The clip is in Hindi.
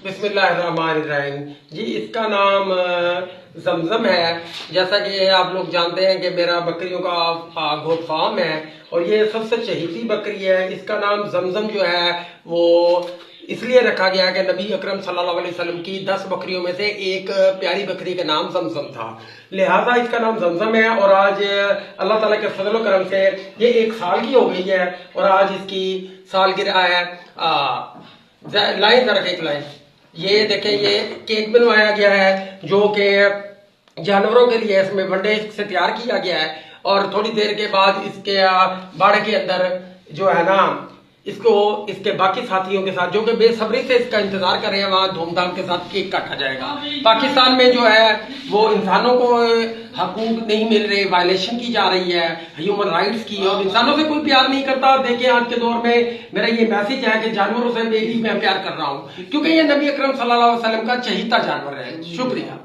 बिस्मिल्लाहिर्रहमानिर्रहीम। जी, इसका नाम जमजम है। जैसा कि आप लोग जानते हैं कि मेरा बकरियों का गोट फार्म है और ये सबसे चहीती बकरी है। इसका नाम जमजम जो है वो इसलिए रखा गया है कि नबी अकरम सल्लल्लाहु अलैहि वसल्लम की 10 बकरियों में से एक प्यारी बकरी का नाम जमजम था, लिहाजा इसका नाम जमजम है। और आज अल्लाह ताला के फजल करम से ये 1 साल की हो गई है और आज इसकी सालगिरह है। लाइन जरा एक लाइन, ये देखें, ये केक बनवाया गया है जो कि जानवरों के लिए इसमें वनडे से तैयार किया गया है और थोड़ी देर के बाद इसके बाड़े के अंदर जो है ना, इसको इसके बाकी साथियों के साथ जो कि बेसब्री से इसका इंतजार कर रहे हैं, वहां धूमधाम के साथ केक काटा जाएगा। पाकिस्तान में जो है वो इंसानों को हकूक नहीं मिल रहे, वायलेशन की जा रही है ह्यूमन राइट्स की, और इंसानों से कोई प्यार नहीं करता। देखिए आज के दौर में मेरा ये मैसेज है कि जानवरों से भी मैं प्यार कर रहा हूँ, क्योंकि ये नबी अकरम सल्लल्लाहु अलैहि वसल्लम का चहीता जानवर है। शुक्रिया।